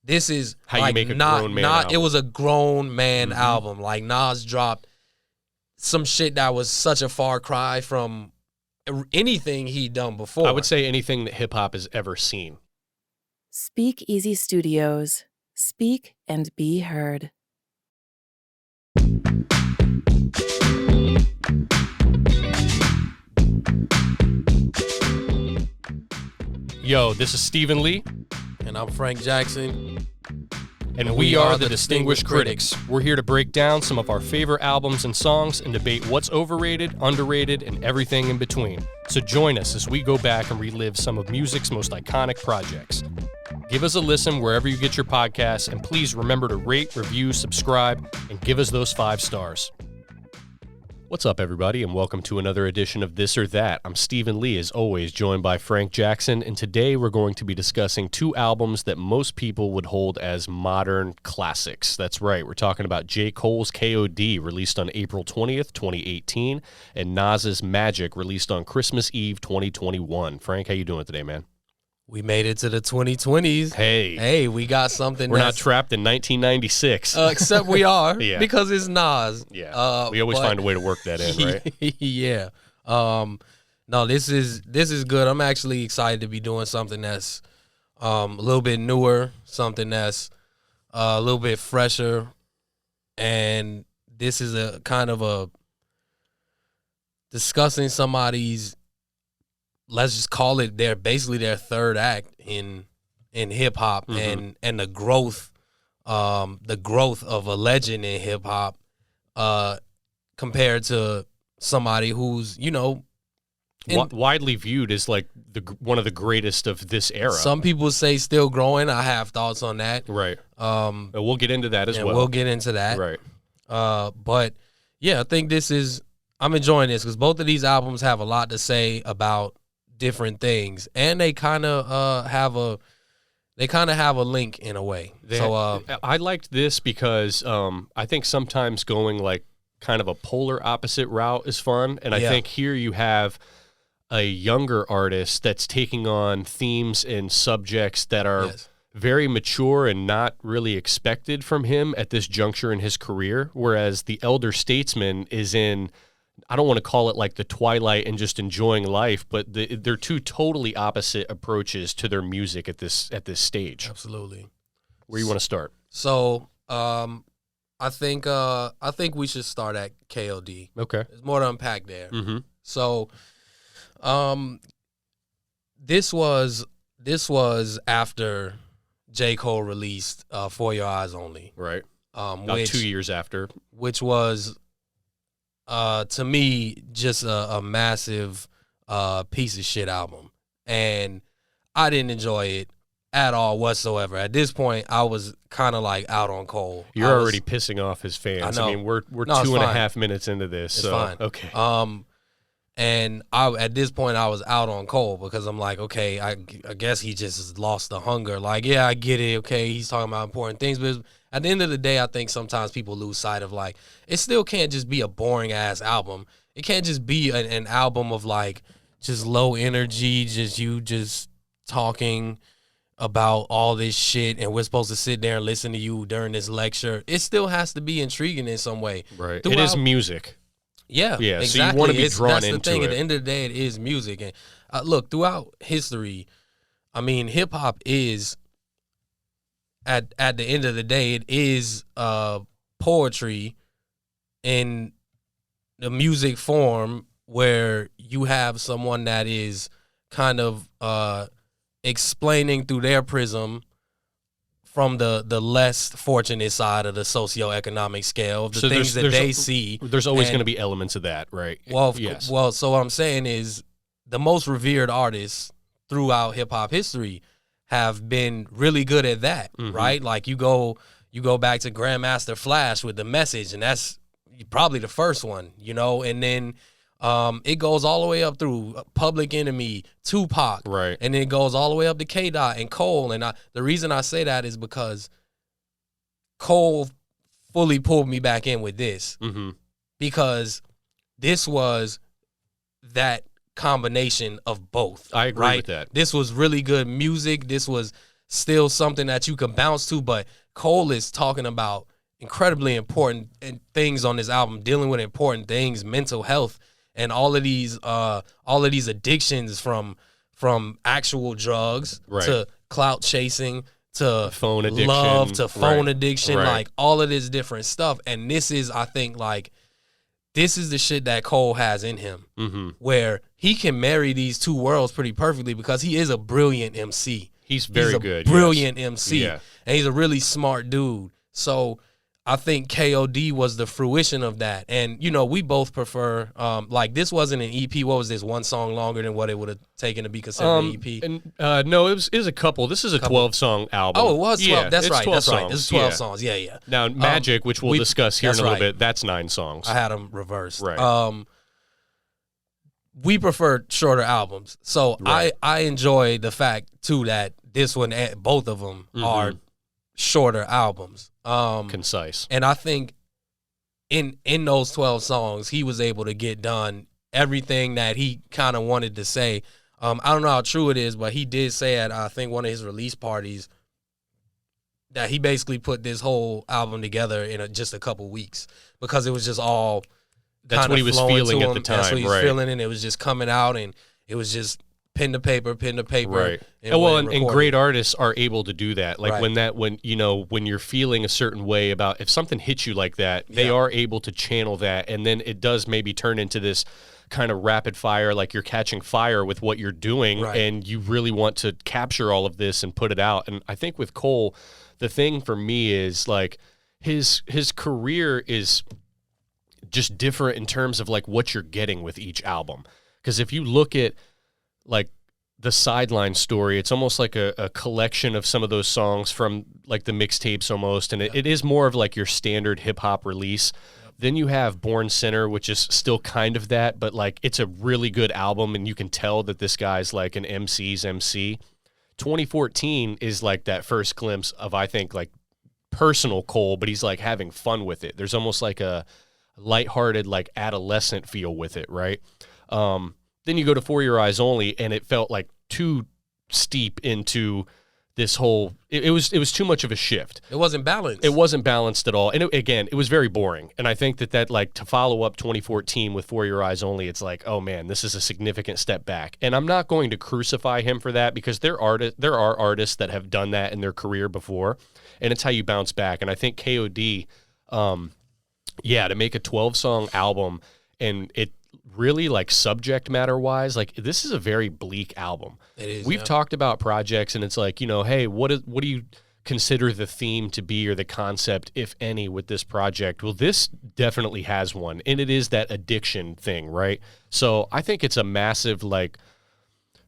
this is how like you make a not, grown man not album. It was a grown man album. Like Nas dropped some shit that was such a far cry from anything he'd done before. I would say anything that hip hop has ever seen. Speak Easy Studios. Speak and be heard. Yo, this is Stephen Lee. And I'm Frank Jackson. And we are the Distinguished Critics. We're here to break down some of our favorite albums and songs and debate what's overrated, underrated, and everything in between. So join us as we go back and relive some of music's most iconic projects. Give us a listen wherever you get your podcasts, and please remember to rate, review, subscribe, and give us those 5 stars. What's up, everybody, and welcome to another edition of This or That. I'm Stephen Lee, as always, joined by Frank Jackson, and today we're going to be discussing 2 albums that most people would hold as modern classics. That's right, we're talking about J. Cole's KOD, released on April 20th, 2018, and Nas's Magic, released on Christmas Eve, 2021. Frank, how you doing today, man? We made it to the 2020s. Hey, we got something. We're not trapped in 1996. Except we are, Yeah. because it's Nas. Yeah, we always find a way to work that in, right? Yeah. No, this is good. I'm actually excited to be doing something that's a little bit newer, something that's a little bit fresher, and this is a kind of a discussing somebody's, let's just call it basically their third act in hip hop, and the growth of a legend in hip hop, compared to somebody who's, widely viewed as like one of the greatest of this era. Some people say still growing. I have thoughts on that. Right. We'll get into that as well. We'll get into that. Right. But yeah, I think I'm enjoying this because both of these albums have a lot to say about different things, and they kind of have a link in a way. I liked this because I think sometimes going like kind of a polar opposite route is fun, and I think here you have a younger artist that's taking on themes and subjects that are very mature and not really expected from him at this juncture in his career, whereas the elder statesman is in, I don't want to call it like the twilight and just enjoying life, but they're 2 totally opposite approaches to their music at this stage. Absolutely. Where you want to start? So, I think we should start at KOD. Okay. There's more to unpack there. Mm-hmm. So, this was after J. Cole released For Your Eyes Only. Right. About 2 years after. Which was, to me, just a massive piece of shit album. And I didn't enjoy it at all whatsoever. At this point, I was kind of like out on Cole. You're already pissing off his fans. I know. I mean, we're 2.5 minutes into this. It's so fine. Okay. And at this point, I was out on Cole because I'm like, okay, I guess he just lost the hunger. Like, yeah, I get it. Okay, he's talking about important things, but at the end of the day, I think sometimes people lose sight of, like, it still can't just be a boring ass album. It can't just be an album of like just low energy, just talking about all this shit, and we're supposed to sit there and listen to you during this lecture. It still has to be intriguing in some way. Right. It is music. Yeah, exactly. So you want to be drawn that's into the thing. it. At the end of the day, it is music. And look, throughout history, I mean, hip hop is, at the end of the day, it is poetry in the music form, where you have someone that is kind of explaining through their prism from the less fortunate side of the socioeconomic scale of the things that they see. There's always going to be elements of that, right? Well, yes. So what I'm saying is the most revered artists throughout hip hop history have been really good at that, right? Like you go back to Grandmaster Flash with The Message, and that's probably the first one, and then it goes all the way up through Public Enemy, Tupac, right, and then it goes all the way up to KOD and Cole. And the reason I say that is because Cole fully pulled me back in with this, because this was that combination of both. I agree with that. This was really good music. This was still something that you can bounce to, but Cole is talking about incredibly important things on this album, dealing with important things, mental health, and all of these addictions from actual drugs to clout chasing to phone addiction, love to phone addiction, right. like all of this different stuff. And this is, I think, like, this is the shit that Cole has in him, where he can marry these two worlds pretty perfectly because he is a brilliant MC. He's very good. Brilliant MC. Yeah. And he's a really smart dude. So I think KOD was the fruition of that. And, you know, we both prefer, like, this wasn't an EP. What was this, one song longer than what it would have taken to be considered an EP? And no, it was a couple. This is a 12-song album. Oh, it was 12. Yeah, that's right. 12 That's songs. right. This is 12 songs. Yeah, yeah. Now, Magic, which we'll discuss here in a little bit, that's 9 songs. I had them reversed. Right. We prefer shorter albums. So I enjoy the fact, too, that this one, both of them are shorter albums. Concise. And I think in those 12 songs, he was able to get done everything that he kind of wanted to say. I don't know how true it is, but he did say at, I think, one of his release parties that he basically put this whole album together in just a couple weeks because it was just all that's what he was feeling at the time. That's what he was feeling, and it was just coming out, and it was just pen to paper. Right. And great artists are able to do that. Like when you're feeling a certain way about, if something hits you like that, they are able to channel that, and then it does maybe turn into this kind of rapid fire, like you're catching fire with what you're doing, and you really want to capture all of this and put it out. And I think with Cole, the thing for me is like his career is just different in terms of like what you're getting with each album. Because if you look at like the Sideline Story, it's almost like a collection of some of those songs from like the mixtapes almost, and it is more of like your standard hip-hop release. Then you have Born Sinner, which is still kind of that, but like it's a really good album, and you can tell that this guy's like an MC's MC. 2014 is like that first glimpse of, I think, like personal Cole, but he's like having fun with it. There's almost like a lighthearted, like adolescent feel with it, right? Then you go to For Your Eyes Only, and it felt like too steep into this whole. It was too much of a shift. It wasn't balanced. It wasn't balanced at all, and it was very boring. And I think that like to follow up 2014 with For Your Eyes Only, it's like, oh man, this is a significant step back. And I'm not going to crucify him for that because there are artists that have done that in their career before, and it's how you bounce back. And I think KOD, to make a 12-song album and it really like subject matter wise, like this is a very bleak album. It is. We've talked about projects and it's like, you know, hey, what do you consider the theme to be or the concept, if any, with this project? Well, this definitely has one, and it is that addiction thing, right? So I think it's a massive like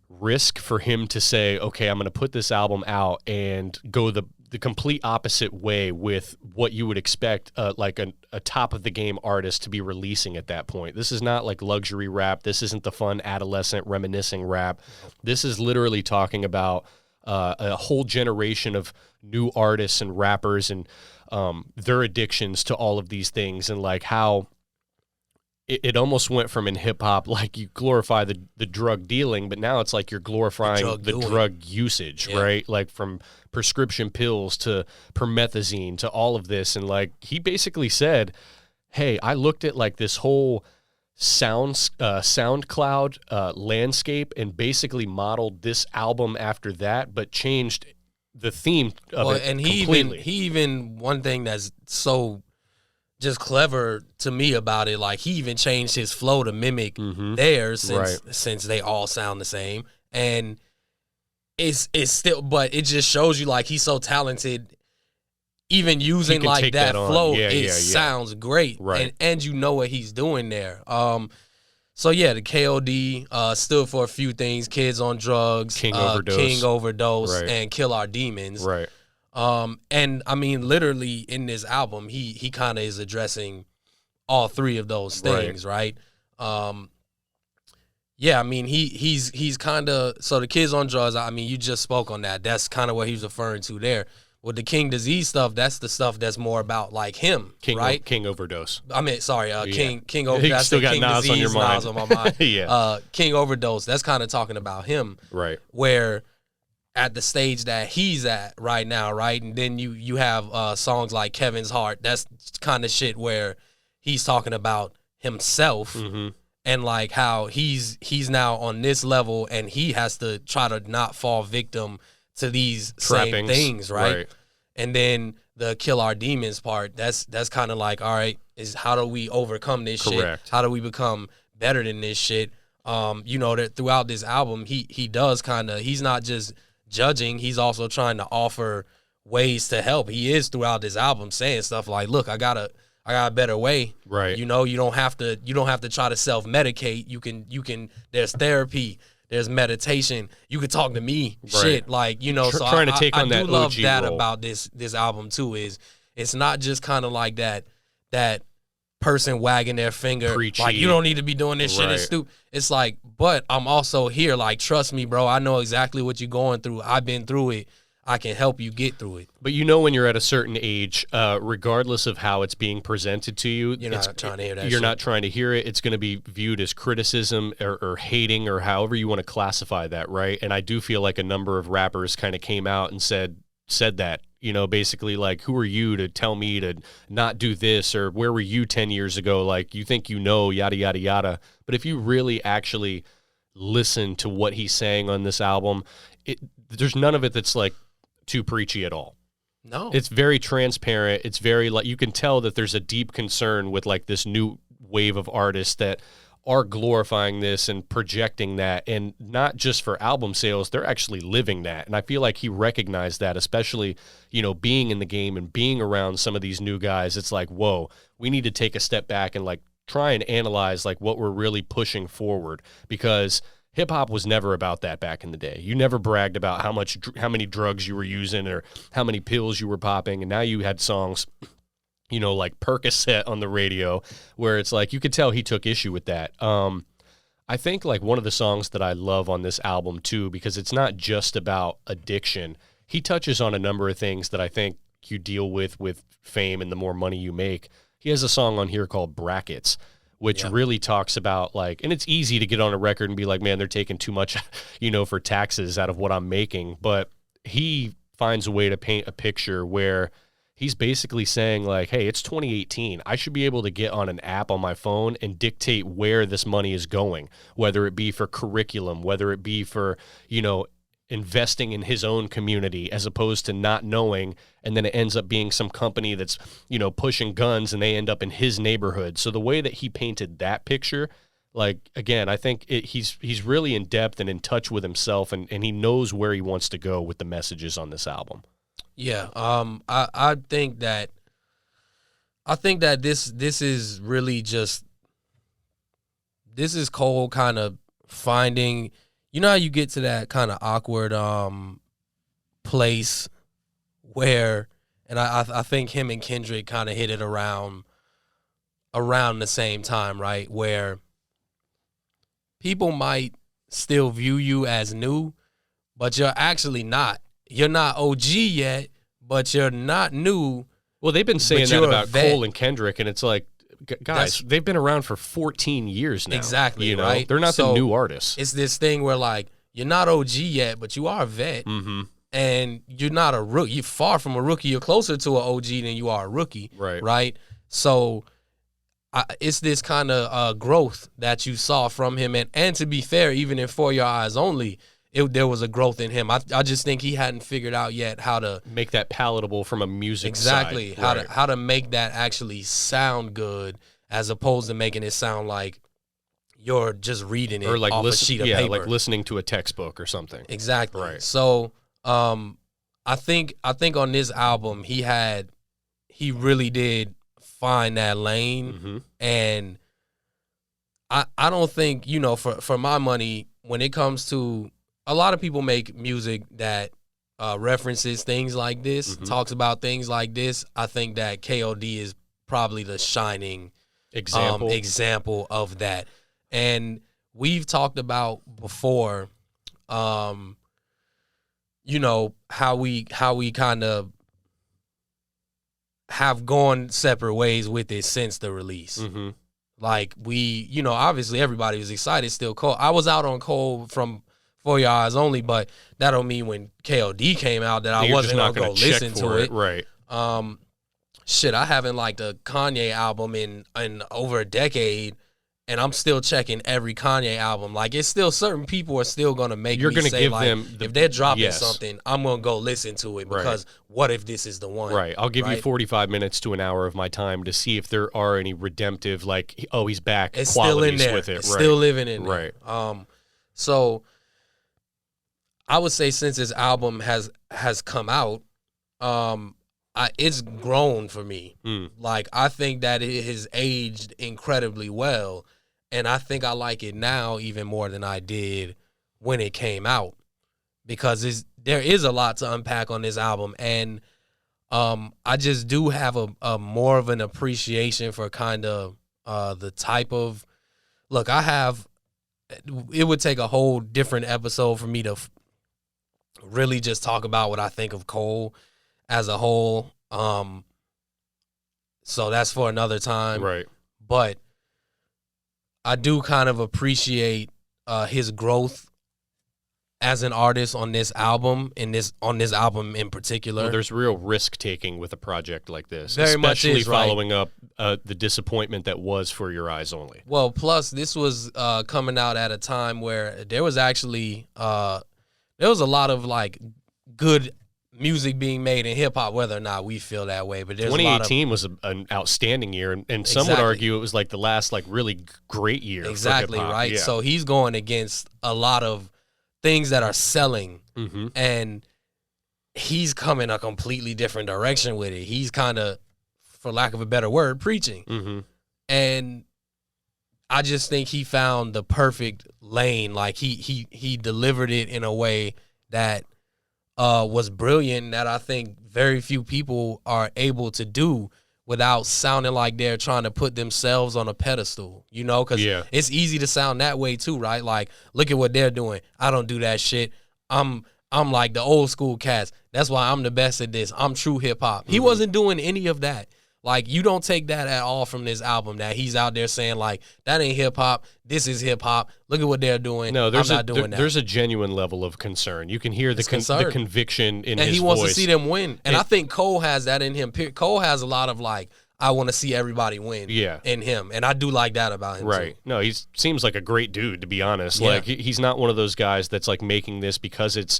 risk for him to say, okay, I'm going to put this album out and go the complete opposite way with what you would expect like a top-of-the-game artist to be releasing at that point. This is not like luxury rap. This isn't the fun adolescent reminiscing rap. This is literally talking about a whole generation of new artists and rappers and their addictions to all of these things, and like how it almost went from in hip-hop, like you glorify the drug dealing, but now it's like you're glorifying the drug usage, right? Like from prescription pills to promethazine to all of this. And like he basically said, hey, I looked at like this whole SoundCloud landscape and basically modeled this album after that, but changed the theme of it and completely. he even one thing that's so just clever to me about it, like he even changed his flow to mimic theirs since they all sound the same. And it's still, but it just shows you like he's so talented, even using like that flow, sounds great. Right. And you know what he's doing there. So yeah, the KOD stood for a few things: Kids on Drugs, King Overdose, and Kill Our Demons. Right. And I mean, literally in this album, he kind of is addressing all three of those things, right? Yeah, I mean, he's kind of, so the Kids on Drugs, I mean, you just spoke on that. That's kind of what he was referring to there. With the King Disease stuff, that's the stuff that's more about like him, right? King Overdose. I mean, sorry, King Overdose. You still got King Nas Disease, on your mind. Nas on my mind. Yeah. King Overdose, that's kind of talking about him. Right. Where at the stage that he's at right now, right? And then you have songs like Kevin's Heart. That's kind of shit where he's talking about himself and like how he's now on this level and he has to try to not fall victim to these same things, right? And then the Kill Our Demons part, that's kind of like, all right, is how do we overcome this shit? How do we become better than this shit? You know, that throughout this album, he does kind of, he's not just judging, he's also trying to offer ways to help. He is throughout this album saying stuff like, look, I got a better way. Right. You know, you don't have to try to self-medicate. You can there's therapy, there's meditation. You can talk to me. Right. Shit. Like, you know, so trying to take on that I do love OG that role. about this album too, is it's not just kind of like that person wagging their finger. Preachy. Like, you don't need to be doing this shit. It's stupid. It's like, but I'm also here. Like, trust me, bro. I know exactly what you're going through. I've been through it. I can help you get through it. But you know, when you're at a certain age, regardless of how it's being presented to you, you're not trying to hear that. You're not trying to hear it. It's going to be viewed as criticism or hating or however you want to classify that, right? And I do feel like a number of rappers kind of came out and said that, you know, basically like, who are you to tell me to not do this, or where were you 10 years ago? Like, you think you know, yada, yada, yada. But if you really actually listen to what he's saying on this album, there's none of it that's like too preachy at all. No. It's very transparent. It's very, like, you can tell that there's a deep concern with like this new wave of artists that are glorifying this and projecting that, and not just for album sales, they're actually living that. And I feel like he recognized that, especially, you know, being in the game and being around some of these new guys. It's like, whoa, we need to take a step back and like try and analyze like what we're really pushing forward, because hip hop was never about that back in the day. You never bragged about how many drugs you were using or how many pills you were popping, and now you had songs, you know, like Percocet on the radio, where it's like you could tell he took issue with that. I think like one of the songs that I love on this album too, because it's not just about addiction. He touches on a number of things that I think you deal with fame and the more money you make. He has a song on here called Brackets, which really talks about like, and it's easy to get on a record and be like, man, they're taking too much, you know, for taxes out of what I'm making. But he finds a way to paint a picture where he's basically saying like, hey, it's 2018. I should be able to get on an app on my phone and dictate where this money is going, whether it be for curriculum, whether it be for, you know, investing in his own community, as opposed to not knowing, and then it ends up being some company that's, you know, pushing guns and they end up in his neighborhood. So the way that he painted that picture, like, again, I think he's really in depth and in touch with himself, and he knows where he wants to go with the messages on this album. Yeah, I think that this is really just, this is Cole kind of finding, you know how you get to that kind of awkward place where, and I think him and Kendrick kind of hit it around the same time, right? Where people might still view you as new, but you're actually not. You're not OG yet, but you're not new. Well, they've been saying that about Cole and Kendrick, and it's like, guys, they've been around for 14 years now. Exactly, you know? Right? They're not the new artists. It's this thing where, like, you're not OG yet, but you are a vet, and you're not a rookie. You're far from a rookie. You're closer to an OG than you are a rookie, right? So it's this kind of growth that you saw from him, and to be fair, even in For Your Eyes Only, there was a growth in him. I just think he hadn't figured out yet how to make that palatable from a music side. Right. How to make that actually sound good, as opposed to making it sound like you're just reading it, or like off a sheet of paper, like listening to a textbook or something. Exactly. Right. So I think on this album he really did find that lane, and I don't think, you know, for my money, when it comes to, a lot of people make music that references things like this, talks about things like this. I think that KOD is probably the shining example of that. And we've talked about before, you know, how we kind of have gone separate ways with it since the release. Like, we, you know, obviously everybody was excited still. Cole, I was out on Cole from For Your Eyes Only, but that don't mean when KOD came out that I wasn't gonna go listen to it. Right. Shit, I haven't liked a Kanye album in over a decade, and I'm still checking every Kanye album. Like, it's still certain people are still gonna make You're me gonna say, give like, them if they're dropping something, I'm gonna go listen to it because what if this is the one? Right. I'll give you 45 minutes to an hour of my time to see if there are any redemptive, like, oh, he's back. It's qualities still in there. with it. It's still living in there. Right. So I would say since this album has come out, it's grown for me. Like, I think that it has aged incredibly well, and I think I like it now even more than I did when it came out, because there is a lot to unpack on this album, and I just do have a more of an appreciation for kind of the type of look. It would take a whole different episode for me to really just talk about what I think of Cole as a whole. So that's for another time. Right. But I do kind of appreciate his growth as an artist on this album, on this album in particular. Well, there's real risk taking with a project like this, Very much especially is, right? following up the disappointment that was For Your Eyes Only. Well, plus this was coming out at a time where there was actually there was a lot of like good music being made in hip hop, whether or not we feel that way. But there's 2018 was an outstanding year, and some would argue it was like the last like really great year. Exactly, for hip-hop. right. Yeah. So he's going against a lot of things that are selling, and he's coming a completely different direction with it. He's kind of, for lack of a better word, preaching. And I just think he found the perfect lane. Like he delivered it in a way that was brilliant, that I think very few people are able to do without sounding like they're trying to put themselves on a pedestal, you know, because it's easy to sound that way too, right? Like, look at what they're doing. I don't do that shit. I'm like the old school cats. That's why I'm the best at this. I'm true hip hop. He wasn't doing any of that. Like, you don't take that at all from this album, that he's out there saying, like, that ain't hip-hop, this is hip-hop, look at what they're doing. No, I'm not doing that. There's a genuine level of concern. You can hear the conviction in his voice. And he wants to see them win. And I think Cole has that in him. Cole has a lot of, like, I want to see everybody win in him. And I do like that about him, too. No, he seems like a great dude, to be honest. Like, he's not one of those guys that's, like, making this because it's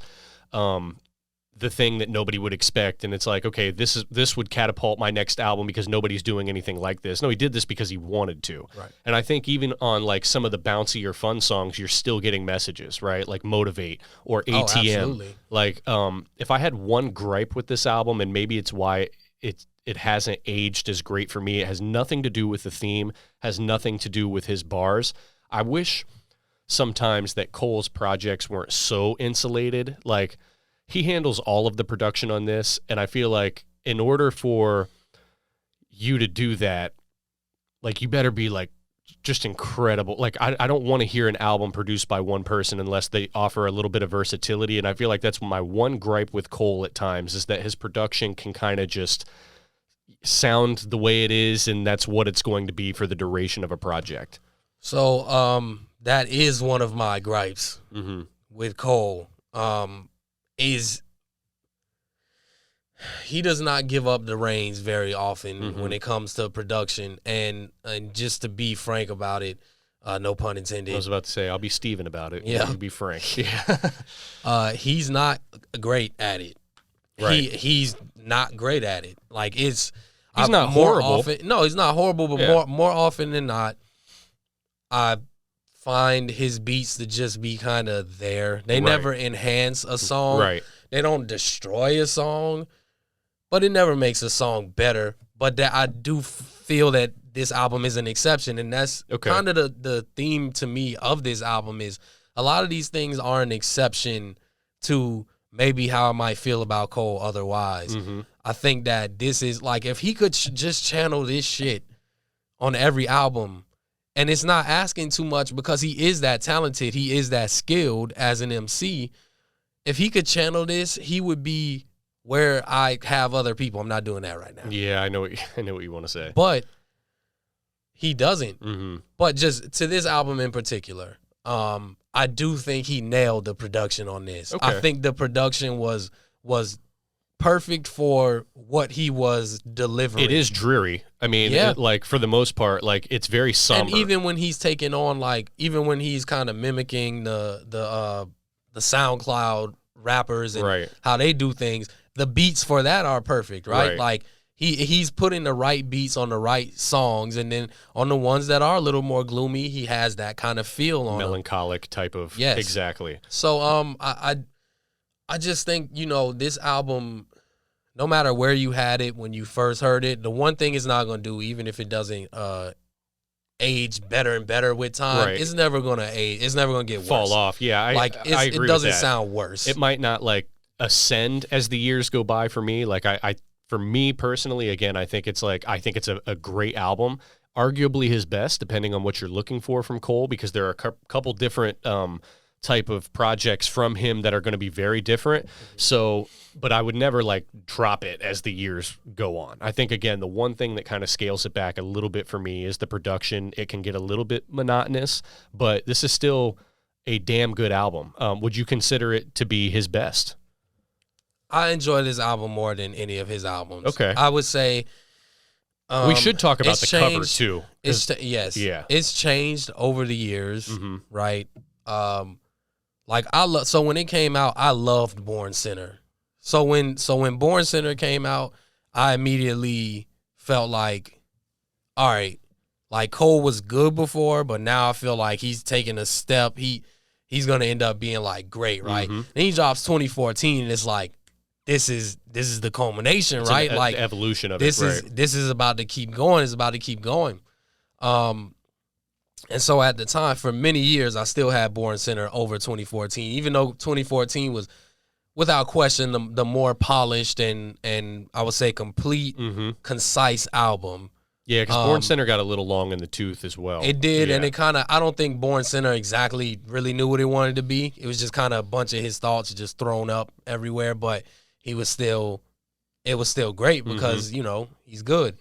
the thing that nobody would expect, and it's like, okay, this would catapult my next album because nobody's doing anything like this. No, he did this because he wanted to. Right. And I think even on like some of the bouncy or fun songs, you're still getting messages, right? Like Motivate or ATM. Oh, absolutely. Like, if I had one gripe with this album, and maybe it's why it hasn't aged as great for me, it has nothing to do with the theme, has nothing to do with his bars. I wish sometimes that Cole's projects weren't so insulated. Like, he handles all of the production on this, and I feel like in order for you to do that, like, you better be like just incredible. Like, I don't want to hear an album produced by one person unless they offer a little bit of versatility, and I feel like that's my one gripe with Cole at times, is that his production can kind of just sound the way it is, and that's what it's going to be for the duration of a project. So that is one of my gripes with Cole. Is he does not give up the reins very often when it comes to production, and just to be frank about it, no pun intended. I was about to say, I'll be Steven about it. Yeah, you be frank. He's not great at it. Right. He's not great at it. Like, he's not horrible. No, he's not horrible, but more often than not, I find his beats to just be kind of there. They never enhance a song. Right. They don't destroy a song, but it never makes a song better. But that I do feel that this album is an exception, and that's kind of the theme to me of this album, is a lot of these things are an exception to maybe how I might feel about Cole otherwise. I think that this is, like, if he could just channel this shit on every album, and it's not asking too much because he is that talented, he is that skilled as an MC. If he could channel this, he would be where I have other people. I'm not doing that right now. Yeah, I know what you want to say. But he doesn't. But just to this album in particular, I do think he nailed the production on this. Okay. I think the production was perfect for what he was delivering. It is dreary. I mean, Yeah. like for the most part, like it's very somber. And even when he's taking on, like, even when he's kind of mimicking the SoundCloud rappers and Right. how they do things, the beats for that are perfect, right? Right. Like he's putting the right beats on the right songs, and then on the ones that are a little more gloomy, he has that kind of feel on them. Melancholic type of. Yes. Exactly. So I just think, you know, this album, no matter where you had it when you first heard it, the one thing it's not going to do, even if it doesn't age better and better with time, Right. it's never going to age. It's never going to get worse. Fall off. Yeah. I agree it with doesn't that. sound worse. It might not like ascend as the years go by for me. Like for me personally, again, I think it's a great album, arguably his best, depending on what you're looking for from Cole, because there are a couple different type of projects from him that are going to be very different. So, but I would never like drop it as the years go on. I think, again, the one thing that kind of scales it back a little bit for me is the production. It can get a little bit monotonous, but this is still a damn good album. Would you consider it to be his best? I enjoy this album more than any of his albums. Okay. I would say We should talk about the it's cover changed. too. Yes. Yeah. It's changed over the years, Mhm. right? Like so when it came out, I loved Born Sinner. So when Born Sinner came out, I immediately felt like, all right, like Cole was good before, but now I feel like he's taking a step. He's gonna end up being like great, right? Mhm. Then he drops 2014, and it's like this is the culmination, It's right? an Like evolution of this it. is Right. this is about to keep going. It's about to keep going. And so at the time, for many years, I still had Born Sinner over 2014, even though 2014 was, without question, the more polished and I would say complete, concise album. Yeah, because Born Sinner got a little long in the tooth as well. It did, Yeah. and it kind of, I don't think Born Sinner exactly really knew what he wanted to be. It was just kind of a bunch of his thoughts just thrown up everywhere, but it was still great because, you know, he's good.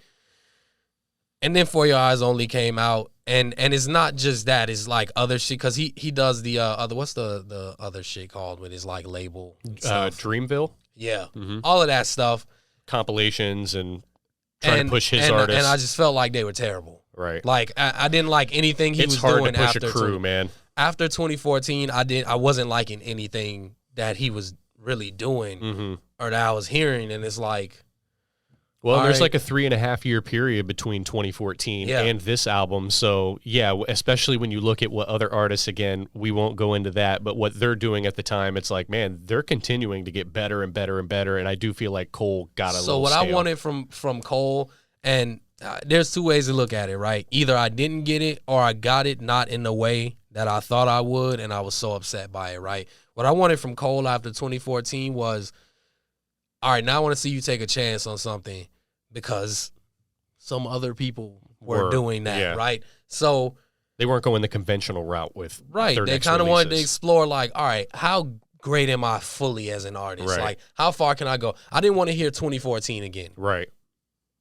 And then For Your Eyes Only came out, and it's not just that, it's like other shit, because he does the other, what's the other shit called with his like label stuff? Dreamville Yeah, all of that stuff. compilations and trying to push his artists. And I just felt like they were terrible. Right. Like I didn't like anything he It's was hard doing to push after a crew, man. After 2014, I wasn't liking anything that he was really doing or that I was hearing, and it's like, Well, all there's right. like a 3.5 year period between 2014 Yeah. and this album. So, yeah, especially when you look at what other artists, again, we won't go into that, but what they're doing at the time, it's like, man, they're continuing to get better and better and better. And I do feel like Cole got a so little what stale. I wanted from Cole, and there's two ways to look at it, right? Either I didn't get it or I got it not in the way that I thought I would, and I was so upset by it, right? What I wanted from Cole after 2014 was, all right, now I want to see you take a chance on something because some other people were doing that, yeah. right? So, They weren't going the conventional route with right, their they next kind of wanted to releases. explore, like, all right, how great am I fully as an artist? Right. Like, how far can I go? I didn't want to hear 2014 again. Right.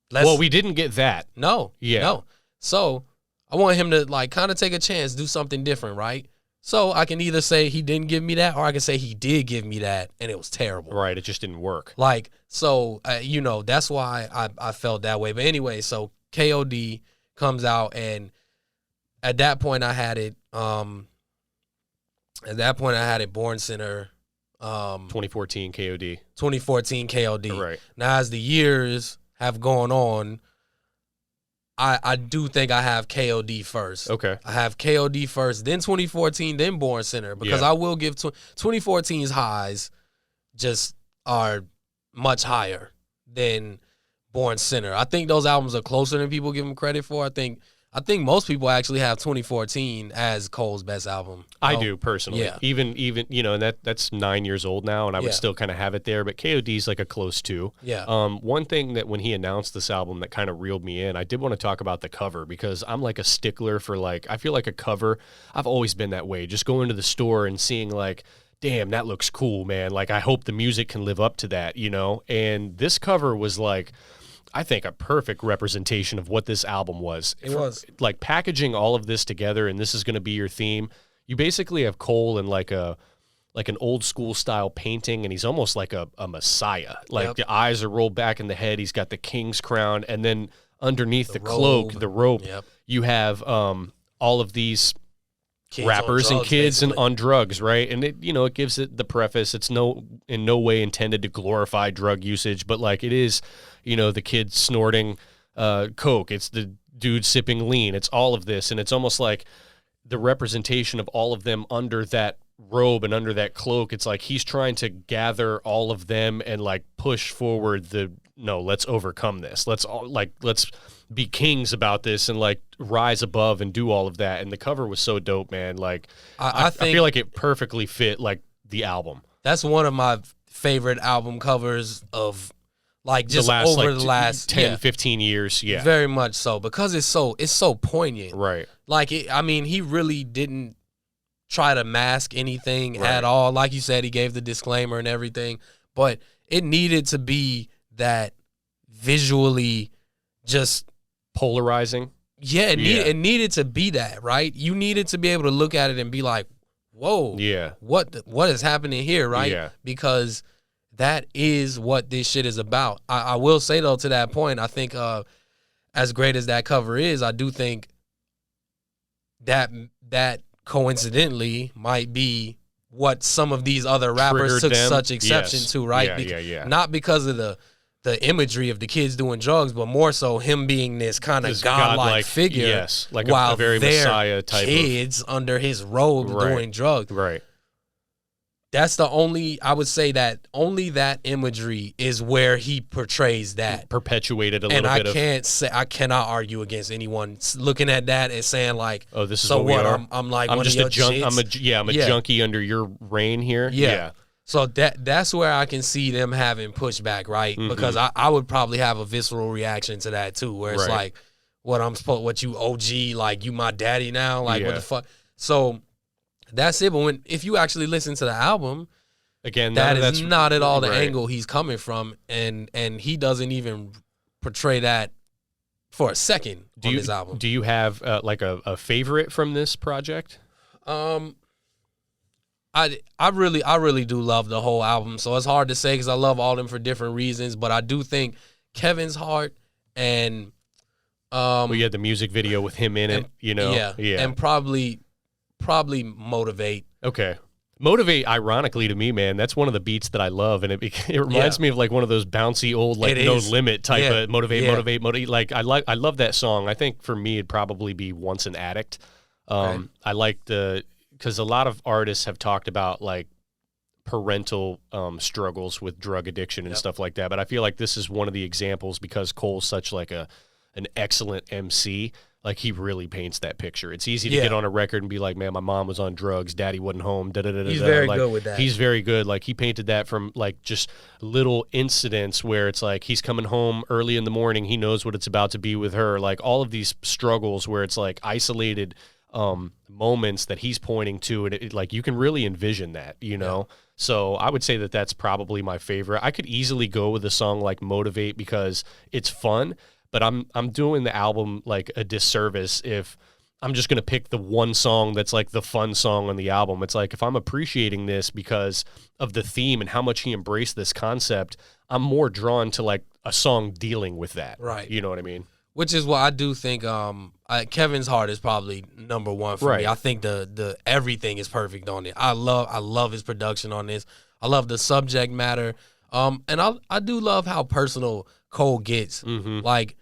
Let's, Well, we didn't get that. No. Yeah. No. So I want him to like kind of take a chance, do something different, right? So I can either say he didn't give me that, or I can say he did give me that and it was terrible. Right. It just didn't work. Like, so, you know, that's why I felt that way. But anyway, so KOD comes out, and at that point I had it, Born Sinner, 2014 KOD. 2014 KOD. Right. Now, as the years have gone on, I do think I have KOD first. Okay. I have KOD first, then 2014, then Born Sinner, because Yeah. I will give 2014's highs just are much higher than Born Sinner. I think those albums are closer than people give them credit for. I think most people actually have 2014 as Cole's best album. I Oh, do personally. yeah. Even you know, and that's 9 years old now, and I would Yeah. still kind of have it there. But KOD's like a close two. Yeah. One thing that when he announced this album that kind of reeled me in, I did want to talk about the cover, because I'm like a stickler for like, I feel like a cover. I've always been that way. Just going to the store and seeing like, damn, that looks cool, man. Like, I hope the music can live up to that, you know. And this cover was like, I think, a perfect representation of what this album was. It was. Like, packaging all of this together, and this is going to be your theme. you basically have Cole in like an old school style painting, and he's almost like a messiah. Like the eyes are rolled back in the head. He's got the king's crown, and then underneath the cloak, the robe, you have all of these kids rappers drugs, and kids and on drugs, right? And it, you know, it gives it the preface. It's in no way intended to glorify drug usage, but like it is, you know, the kids snorting coke. It's the dude sipping lean. It's all of this, and it's almost like the representation of all of them under that robe and under that cloak. It's like he's trying to gather all of them and like push forward let's overcome this. Let's be kings about this and like rise above and do all of that. And the cover was so dope, man. Like I feel like it perfectly fit like the album. That's one of my favorite album covers of like just the last 10, 15 years. Yeah, very much so, because it's so poignant. Right. Like he really didn't try to mask anything at all. Like you said, he gave the disclaimer and everything, but it needed to be that visually just polarizing. Yeah, it needed to be that, right? You needed to be able to look at it and be like, whoa, what is happening here, right? Yeah. Because that is what this shit is about. I will say, though, to that point, I think as great as that cover is, I do think that coincidentally might be what some of these other rappers took such exception to, right? Yeah. Not because of the imagery of the kids doing drugs, but more so him being this kind of godlike figure. Yes, like while a very Messiah type kids under his robe doing drugs. Right. That's I would say that only that imagery is where he portrays that. Perpetuated a little bit of... I cannot argue against anyone looking at that and saying like, oh, this is so what we are? I'm like I'm one just of a your junk. I'm a junkie under your reign here. Yeah. So that's where I can see them having pushback, right? Mm-hmm. Because I would probably have a visceral reaction to that too, where it's like, what you OG, like you my daddy now? Like what the fuck? So that's it. But if you actually listen to the album, again, that is not at all the angle he's coming from, and he doesn't even portray that for a second on his album. Do you have like a favorite from this project? I really do love the whole album, so it's hard to say because I love all of them for different reasons. But I do think Kevin's Heart and we had the music video with him in it, you know, and probably Motivate. Okay. Motivate, ironically to me, man, that's one of the beats that I love, and it reminds me of like one of those bouncy old like No Limit type of motivate. Like I love that song. I think for me it'd probably be Once an Addict. I like because a lot of artists have talked about like parental struggles with drug addiction and stuff like that, but I feel like this is one of the examples because Cole's such like an excellent MC. Like he really paints that picture. It's easy to get on a record and be like, man, my mom was on drugs, daddy wasn't home, He's very good with that. He's very good. Like he painted that from like just little incidents where it's like he's coming home early in the morning, he knows what it's about to be with her. Like all of these struggles where it's like isolated moments that he's pointing to, and it like you can really envision that, you know? So I would say that that's probably my favorite. I could easily go with a song like Motivate because it's fun, but I'm doing the album like a disservice if I'm just going to pick the one song that's like the fun song on the album. It's like if I'm appreciating this because of the theme and how much he embraced this concept, I'm more drawn to like a song dealing with that. Right. You know what I mean? Which is why I do think Kevin's Heart is probably number one for me. I think the everything is perfect on it. I love his production on this. I love the subject matter. And I do love how personal Cole gets. Mm-hmm. Like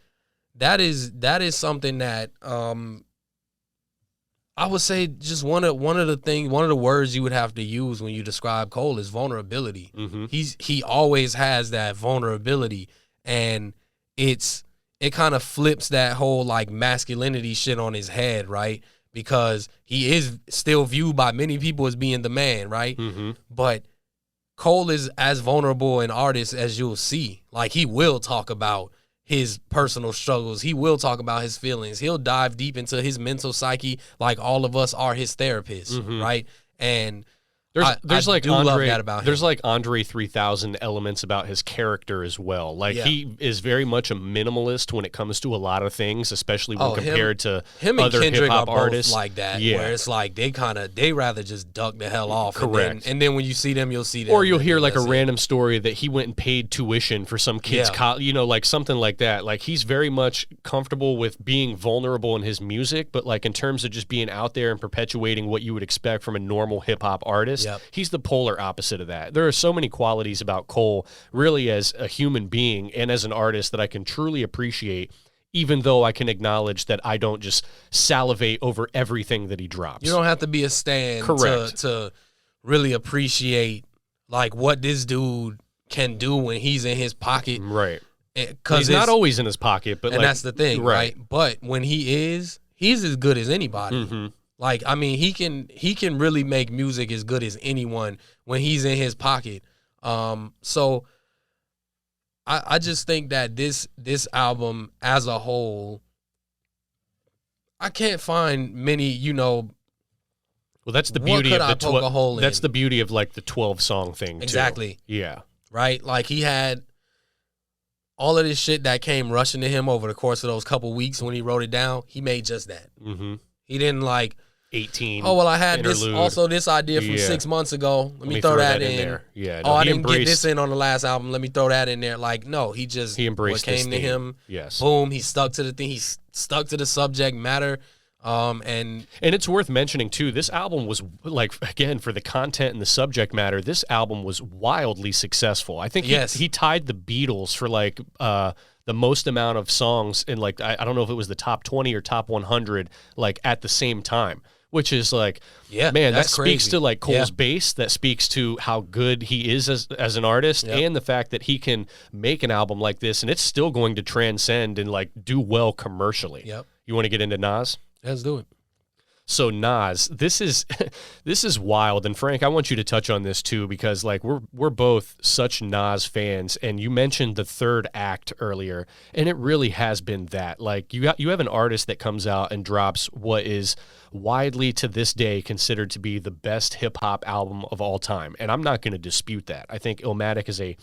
that is something that I would say just one of the words you would have to use when you describe Cole is vulnerability. Mm-hmm. He always has that vulnerability, and it kind of flips that whole like masculinity shit on his head, right? Because he is still viewed by many people as being the man, right? Mm-hmm. But Cole is as vulnerable an artist as you'll see. Like he will talk about his personal struggles. He will talk about his feelings. He'll dive deep into his mental psyche like all of us are his therapists, mm-hmm. right? And There's I like do Andre, love that about him. there's like Andre 3000 elements about his character as well. Like he is very much a minimalist when it comes to a lot of things, especially when compared to him other and Kendrick hip hop are both artists like that. Yeah. Where it's like they rather just duck the hell off. Correct. And then when you see them, you'll see them. Or you'll hear like a random story that he went and paid tuition for some kid's like something like that. Like he's very much comfortable with being vulnerable in his music, but like in terms of just being out there and perpetuating what you would expect from a normal hip hop artist, he's the polar opposite of that. There are so many qualities about Cole, really as a human being and as an artist, that I can truly appreciate, even though I can acknowledge that I don't just salivate over everything that he drops. You don't have to be a stan to really appreciate like what this dude can do when he's in his pocket. Right. Because he's not always in his pocket, but that's the thing, right? But when he's as good as anybody. Mm-hmm. Like, I mean, he can really make music as good as anyone when he's in his pocket. So I just think that this album as a whole, I can't find many, Well, that's the beauty of the 12. That's the beauty of like the 12 song thing. Exactly. Too. Yeah. Right. Like he had all of this shit that came rushing to him over the course of those couple weeks when he wrote it down. He made just that. Mm-hmm. He didn't like 18. Oh, well, I had this idea from 6 months ago. Let me throw that in there. Yeah. No, I didn't get this in on the last album. Let me throw that in there. Like, no, he embraced what came to him. Yes. Boom. He stuck to the thing. He stuck to the subject matter. And it's worth mentioning too, this album was like, again, for the content and the subject matter, this album was wildly successful. I think he tied the Beatles for like the most amount of songs in like, I don't know if it was the top 20 or top 100, like at the same time. Which is like, man, that speaks to like Cole's bass. That speaks to how good he is as an artist, and the fact that he can make an album like this and it's still going to transcend and like do well commercially. Yep. You want to get into Nas? Let's do it. So Nas, this is wild, and Frank, I want you to touch on this too, because like we're both such Nas fans, and you mentioned the third act earlier, and it really has been that. Like you have an artist that comes out and drops what is widely to this day considered to be the best hip hop album of all time, and I'm not going to dispute that. I think Illmatic is a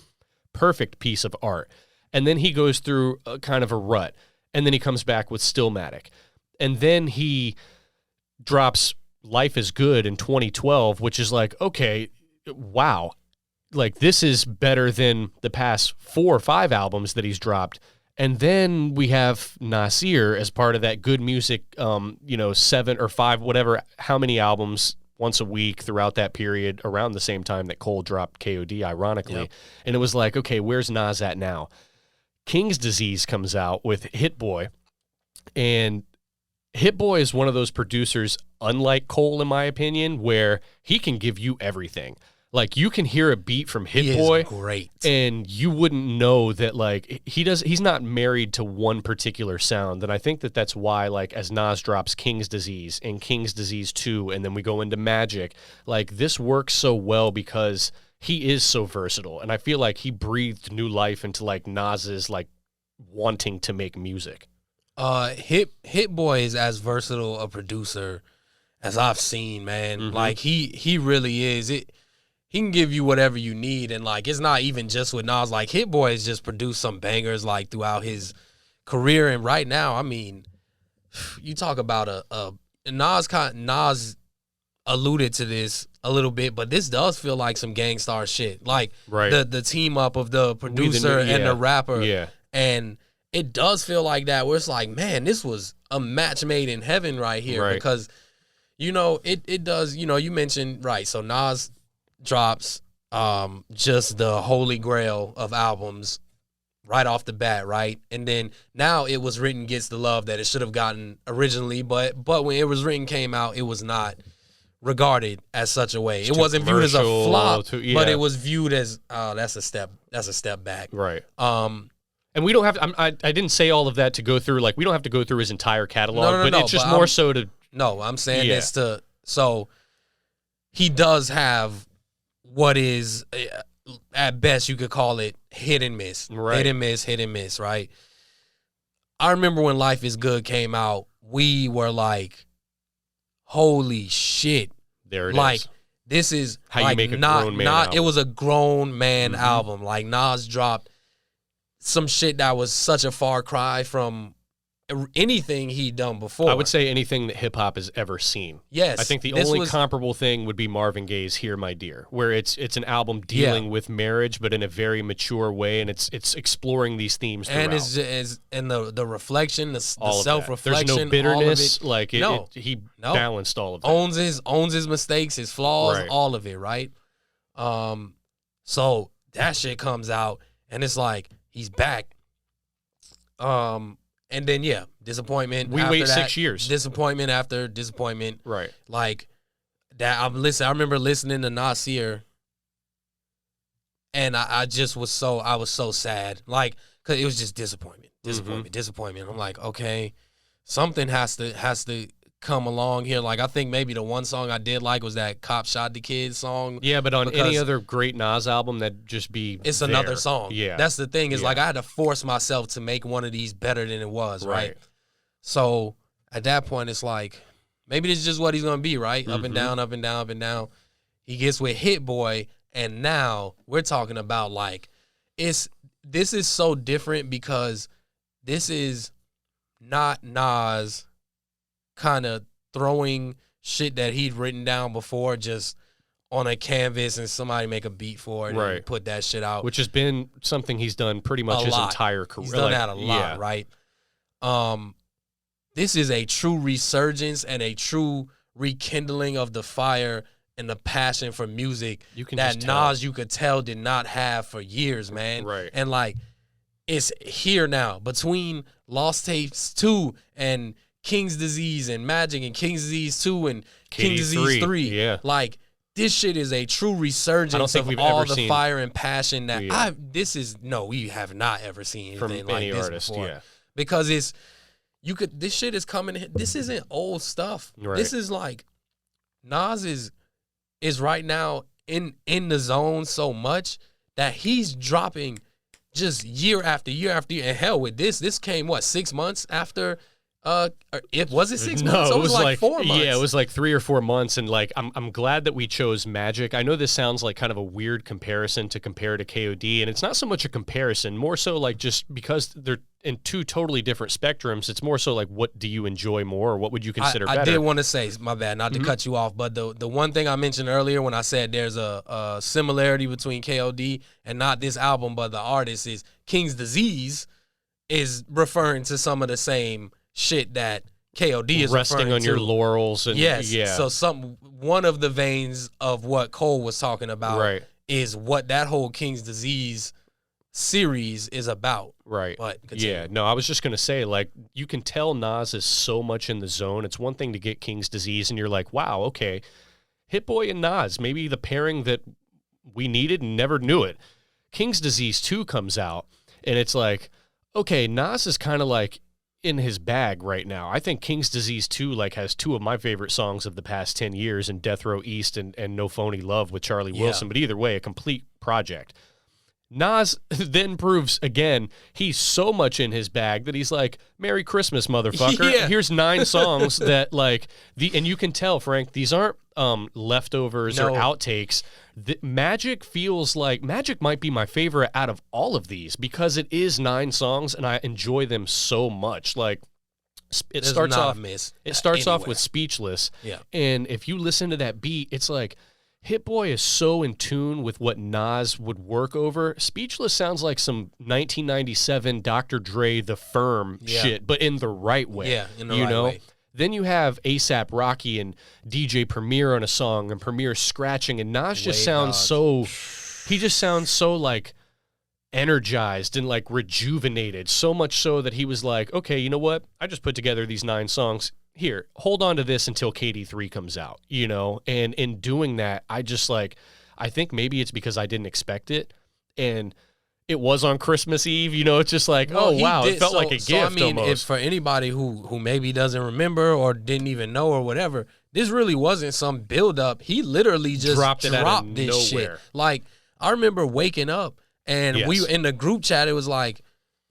perfect piece of art, and then he goes through a kind of a rut, and then he comes back with Stillmatic, and then he drops Life is Good in 2012, which is like, okay, wow. Like this is better than the past 4 or 5 albums that he's dropped. And then we have Nasir as part of that Good Music, 7 or 5, whatever, how many albums once a week throughout that period around the same time that Cole dropped KOD, ironically. Yep. And it was like, okay, where's Nas at now? King's Disease comes out with Hit Boy, and Hit Boy is one of those producers, unlike Cole, in my opinion, where he can give you everything. Like you can hear a beat from Hit Boy, great, and you wouldn't know that like he's not married to one particular sound. And I think that that's why, like, as Nas drops King's Disease and King's Disease 2, and then we go into Magic, like this works so well because he is so versatile, and I feel like he breathed new life into like Nas's like wanting to make music. Hit Boy is as versatile a producer as I've seen, man. Mm-hmm. Like he really is. He can give you whatever you need, and like it's not even just with Nas. Like Hit Boy has just produced some bangers like throughout his career, and right now, I mean, you talk about a Nas alluded to this a little bit, but this does feel like some Gang Starr shit. Like the team up of the producer and the rapper, and it does feel like that, where it's like, man, this was a match made in heaven right here. Because, it does, you mentioned, so Nas drops just the holy grail of albums right off the bat, right? And then Now It Was Written gets the love that it should have gotten originally, but when It Was Written came out, it was not regarded as such a way. It wasn't viewed as a flop, but it was viewed as, that's a step back. Right. And we don't have to, I didn't say all of that to go through, like, we don't have to go through his entire catalog, but it's just more so to... No, I'm saying this to... So, he does have what is, at best, you could call it hit and miss. Right. Hit and miss, right? I remember when Life is Good came out, we were like, holy shit. There it is. Like, this is how like you make a not grown man album. It was a grown man album. Like Nas dropped some shit that was such a far cry from anything he'd done before. I would say anything that hip hop has ever seen. Yes. I think the only comparable thing would be Marvin Gaye's "Here My Dear," where it's an album dealing with marriage, but in a very mature way, and it's exploring these themes throughout. And the reflection, the self-reflection. There's no bitterness. All of it. He balanced all of that. Owns his mistakes, his flaws, all of it, right? So that shit comes out, and it's like he's back. And then disappointment. We wait 6 years. Disappointment after disappointment. Right. Like that. I remember listening to Nasir, and I was so sad. Like, cause it was just disappointment. I'm like, okay, something has to come along here. Like, I think maybe the one song I did like was that "Cop Shot the Kid" song. Yeah, but on any other great Nas album, that'd just be another song. Yeah, that's the thing. Is like I had to force myself to make one of these better than it was. Right. So at that point, it's like maybe this is just what he's gonna be. Right, up and down, up and down, up and down. He gets with Hit Boy, and now we're talking about like this is so different because this is not Nas kind of throwing shit that he'd written down before just on a canvas and somebody make a beat for it and put that shit out. Which has been something he's done pretty much his entire career. He's done that a lot, right? This is a true resurgence and a true rekindling of the fire and the passion for music that Nas, you could tell, did not have for years, man. Right. And like, it's here now. Between Lost Tapes 2 and King's Disease and Magic and King's Disease 2 and King's Disease 3. Yeah. Like, this shit is a true resurgence of all the fire and passion that we have not ever seen anything from like any this artist, before. Because this shit is coming, this isn't old stuff. Right. This is like, Nas is right now in the zone so much that he's dropping just year after year after year. And hell, with this came, 6 months after... was it 6 months? No, it was like 4 months. Yeah, it was like 3 or 4 months, and like I'm glad that we chose Magic. I know this sounds like kind of a weird comparison to compare to KOD, and it's not so much a comparison, more so like just because they're in two totally different spectrums. It's more so like, what do you enjoy more, or what would you consider better? I did want to say, my bad, not to cut you off, but the one thing I mentioned earlier when I said there's a similarity between KOD and not this album but the artist is King's Disease is referring to some of the same shit that KOD is resting on your laurels, and so one of the veins of what Cole was talking about is what that whole King's Disease series is about. Right. But I was just gonna say, like, you can tell Nas is so much in the zone. It's one thing to get King's Disease and you're like, wow, okay, Hit Boy and Nas, maybe the pairing that we needed and never knew it. King's Disease 2 comes out and it's like, okay, Nas is kind of like in his bag right now. I think King's Disease 2 like has two of my favorite songs of the past 10 years in Death Row East and No Phony Love with Charlie Wilson, but either way, a complete project. Nas then proves again he's so much in his bag that he's like, Merry Christmas, motherfucker. Here's 9 songs that like and you can tell, Frank, these aren't leftovers or outtakes. Magic feels like Magic might be my favorite out of all of these because it is 9 songs and I enjoy them so much. Like it starts off with Speechless. Yeah. And if you listen to that beat, it's like Hit Boy is so in tune with what Nas would work over. Speechless sounds like some 1997 Dr. Dre The Firm shit, but in the right way. Yeah, in the right way. Then you have A$AP Rocky and DJ Premier on a song, and Premier scratching, and Nas just sounds he just sounds so like energized and like rejuvenated, so much so that he was like, okay, you know what? I just put together these 9 songs. Here, hold on to this until KD3 comes out, And in doing that, I just like, I think maybe it's because I didn't expect it, and it was on Christmas Eve, it's just like, it felt like a gift I mean, almost. if for anybody who maybe doesn't remember or didn't even know or whatever, this really wasn't some build-up. He literally just dropped this shit. Like, I remember waking up, and we in the group chat, it was like,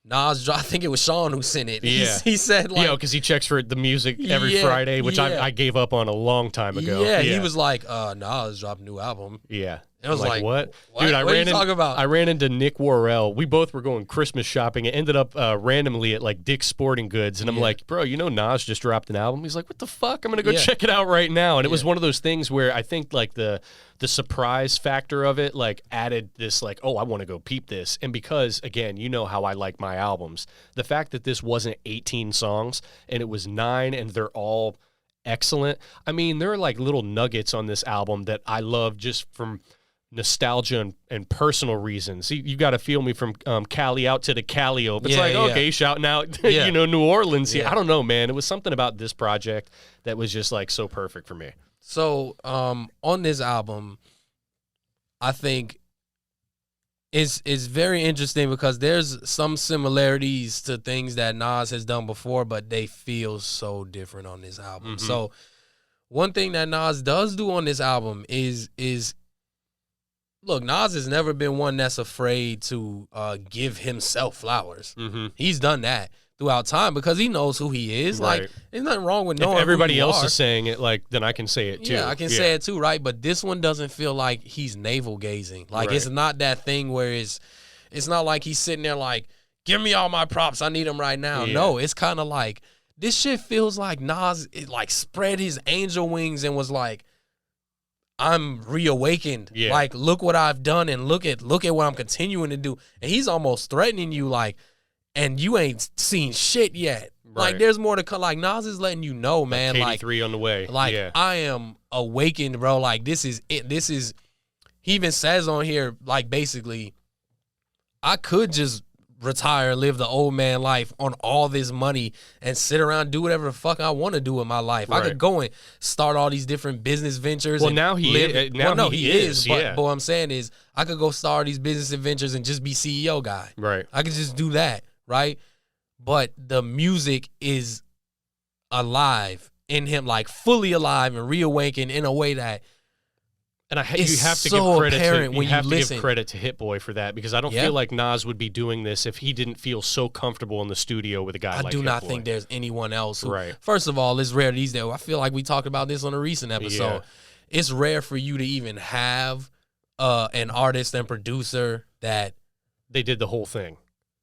Nas, I think it was Sean who sent it. Yeah. He said, like... because he checks for the music every Friday, which I gave up on a long time ago. Yeah, he was like, Nas dropped a new album. Yeah. And I was like, what? Dude, what are you talking about? I ran into Nick Worrell. We both were going Christmas shopping. It ended up randomly at like Dick's Sporting Goods. And I'm like, bro, Nas just dropped an album? He's like, what the fuck? I'm going to go check it out right now. And it was one of those things where I think like the surprise factor of it like added this like, oh, I want to go peep this. And because, again, you know how I like my albums. The fact that this wasn't 18 songs and it was 9 and they're all excellent. I mean, there are like little nuggets on this album that I love just from nostalgia and personal reasons. You got to feel me from Cali out to the Calliope. It's okay, shouting out, New Orleans. Yeah. I don't know, man. It was something about this project that was just like so perfect for me. So on this album, I think it's very interesting because there's some similarities to things that Nas has done before, but they feel so different on this album. Mm-hmm. So one thing that Nas does do on this album is look, Nas has never been one that's afraid to give himself flowers. Mm-hmm. He's done that throughout time because he knows who he is. Right. Like, there's nothing wrong with knowing if everybody who you else are. Is saying it, like, then I can say it too. Yeah, I can say it too, right? But this one doesn't feel like he's navel gazing. Like, it's not that thing where it's not like he's sitting there like, give me all my props, I need them right now. Yeah. No, it's kind of like, this shit feels like Nas like spread his angel wings and was like, I'm reawakened. Yeah. Like, look what I've done and look at what I'm continuing to do. And he's almost threatening you, like, and you ain't seen shit yet. Right. Like, there's more to come. Like, Nas is letting you know, man. Like, KD3 on the way. Like, I am awakened, bro. Like, this is it. This is, he even says on here, like, basically, I could just retire and live the old man life on all this money and sit around and do whatever the fuck I want to do in my life. Right. I could go and start all these different business ventures. Well, now he is. Now he is. But what I'm saying is I could go start these business adventures and just be CEO guy. Right. I could just do that, right? But the music is alive in him, like fully alive and reawakened in a way that you have to give credit to Hit Boy for that because I don't feel like Nas would be doing this if he didn't feel so comfortable in the studio with a guy like Hit Boy. I do not think there's anyone else who, first of all, it's rare these days. I feel like we talked about this on a recent episode. Yeah. It's rare for you to even have an artist and producer that they did the whole thing.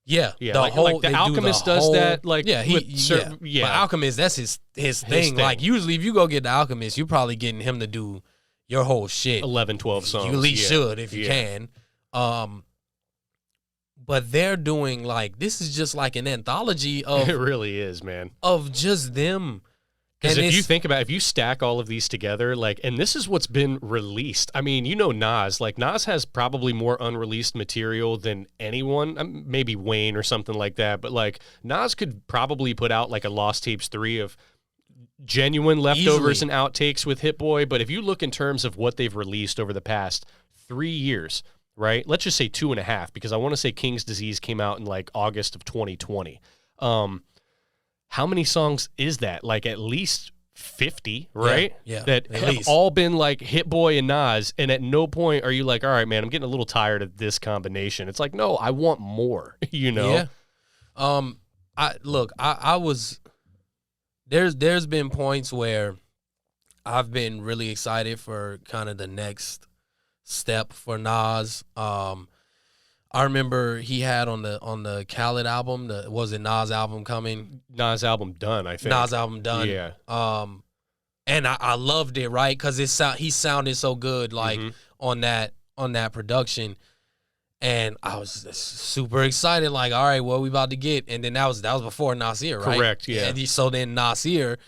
Yeah, yeah. The Alchemist does that. Like, But Alchemist, that's his thing. Like, usually if you go get the Alchemist, you're probably getting him to do your whole shit. 11, 12 songs. You at least should if you can. But they're doing, like, this is just like an anthology of... It really is, man. Of just them. Because if you think about it, if you stack all of these together, like, and this is what's been released. I mean, Nas. Like, Nas has probably more unreleased material than anyone. Maybe Wayne or something like that. But, like, Nas could probably put out, like, a Lost Tapes 3 of genuine leftovers and outtakes with Hit Boy. But if you look in terms of what they've released over the past 3 years, right? Let's just say 2.5, because I want to say King's Disease came out in like August of 2020. How many songs is that? Like at least 50, right? Yeah. That have all been like Hit Boy and Nas, and at no point are you like, all right, man, I'm getting a little tired of this combination. It's like, no, I want more, Yeah. I was... There's been points where I've been really excited for kind of the next step for Nas. I remember he had on the Khaled album, was it Nas album coming? Nas album done, I think. Nas album done. Yeah. And I loved it, right? Because he sounded so good, like on that production. And I was super excited, like, all right, what we about to get? And then that was before Nasir, right? Correct, yeah. And so then Nasir,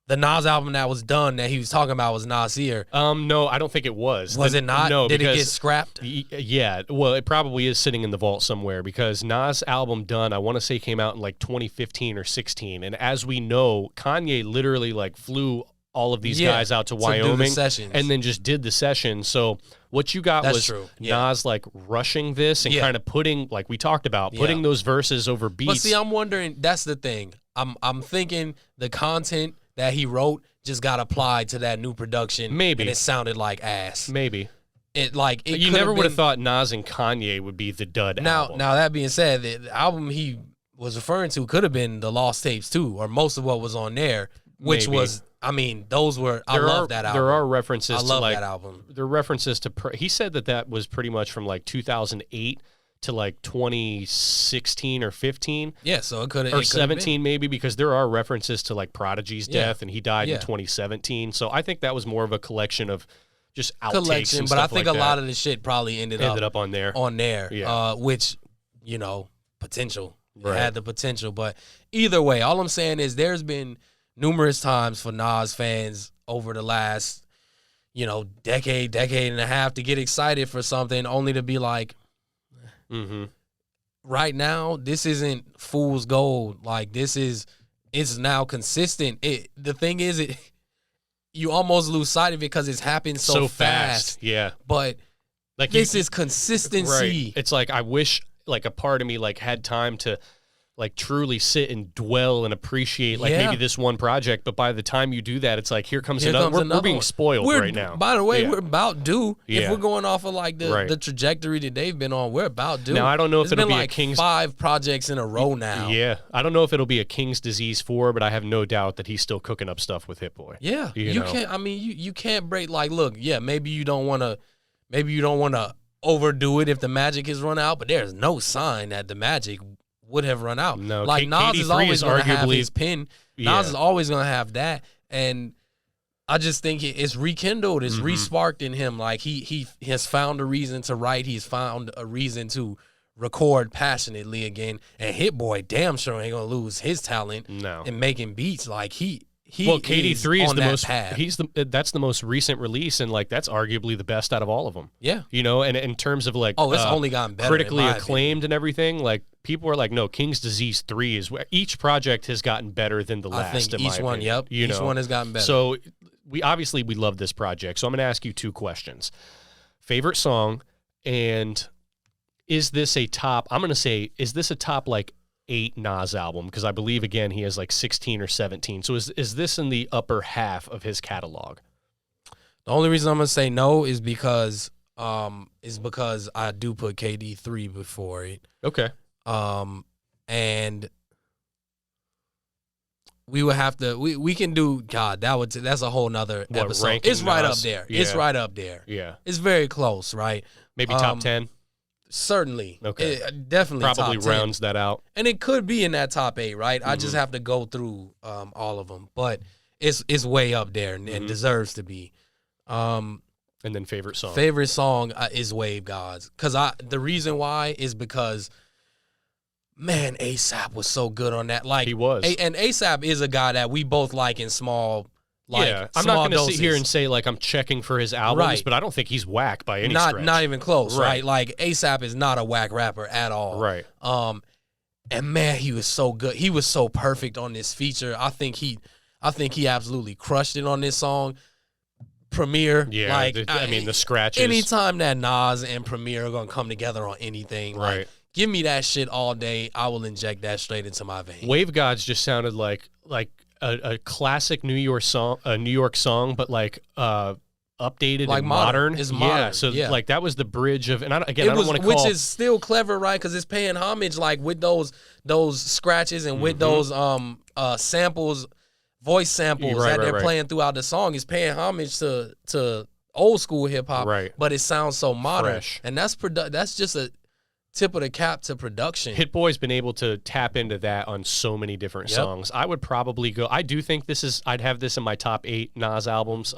the Nas album that was done that he was talking about was Nasir. No, I don't think it was. Was it not? No, Did it get scrapped? Yeah, well, it probably is sitting in the vault somewhere because Nas album done, I want to say came out in like 2015 or 16. And as we know, Kanye literally like flew all of these guys out to Wyoming and then just did the session. So what you got was Nas like rushing this and kind of putting, like we talked about, putting those verses over beats. But see, I'm wondering, that's the thing. I'm thinking the content that he wrote just got applied to that new production. Maybe. And it sounded like ass. Maybe. You never would have thought Nas and Kanye would be the dud album. Now that being said, the album he was referring to could have been the Lost Tapes too, or most of what was on there, which Maybe. was, I mean, those were, I love that album. There are references I to love like, that album. there are references to, he said that was pretty much from like 2008 to like 2016 or 15. Yeah, so it could have, or 17 maybe, because there are references to like Prodigy's death, and he died in 2017. So I think that was more of a collection of just outtakes and but stuff I think like a that. lot of the shit probably ended up on there. Yeah. Which, you know, potential. It Right. had the potential. But either way, all I'm saying is there's been numerous times for Nas fans over the last, you know, decade and a half to get excited for something only to be like, right now, this isn't fool's gold. Like, it's now consistent. The thing is, you almost lose sight of it because it's happened so fast. Yeah. But Like this is consistency. Right. It's like I wish like a part of me like had time to like truly sit and dwell and appreciate like maybe this one project, but by the time you do that, it's like here comes another. We're being spoiled right now. By the way, we're about due. Yeah. If we're going off of like the trajectory that they've been on, we're about due. Now I don't know if it'll been be like a King's 5 projects in a row now. Yeah, I don't know if it'll be a King's Disease 4, but I have no doubt that he's still cooking up stuff with Hit Boy. Yeah, you know? can't. I mean, you can't break. Like, look, yeah, maybe you don't want to overdo it if the magic is run out, but there's no sign that the magic would have run out. No, like Nas is always going to have his pen. Yeah. Nas is always going to have that, and I just think it's rekindled, it's resparked in him. Like he has found a reason to write. He's found a reason to record passionately again. And Hit Boy damn sure ain't gonna lose his talent. No. In making beats. Like he well, KD3 is on the that most. path. That's the most recent release, and like that's arguably the best out of all of them. Yeah, you know, and in terms of like, it's only gotten better, critically in my acclaimed opinion. and everything. Like people are like, no, King's Disease 3 is where each project has gotten better than the last. I think in each my one, opinion. each one has gotten better. So we love this project. So I'm going to ask you 2 questions: favorite song, and is this a top? I'm going to say, is this a top like 8 Nas album? Because I believe again he has like 16 or 17. So is this in the upper half of his catalog? The only reason I'm gonna say no is because I do put KD3 before it. Okay. And we would have to we can do that's a whole nother episode. ranking It's right Nas? up there. Yeah. It's right up there. Yeah. It's very close, right? Maybe top 10. Certainly. Okay. Definitely Probably top 10. rounds that out. And it could be in that top 8, right? I just have to go through all of them, but it's way up there and deserves to be. And then favorite song. Favorite song is Wave Gods. The reason why is because, man, ASAP was so good on that. Like he was. And ASAP is a guy that we both like in small. I'm not going to sit here and say like I'm checking for his albums, but I don't think he's whack by any stretch. Not even close, right? Like ASAP is not a whack rapper at all, right? And man, he was so good. He was so perfect on this feature. I think he absolutely crushed it on this song. Premier, yeah. Like the scratches. Anytime that Nas and Premier are gonna come together on anything, right? Like, give me that shit all day. I will inject that straight into my vein. Wave Gods just sounded like a classic New York song, but like updated like and modern. It's modern. Yeah, so like that was the bridge of, and I don't want to call, which is still clever, right? Because it's paying homage, like with those scratches and with those samples, voice samples that they're playing throughout the song. Is paying homage to old school hip hop, right? But it sounds so modern, fresh. And that's just a tip of the cap to production. Hit Boy's been able to tap into that on so many different songs. I would probably go. I do think I'd have this in my top 8 Nas albums.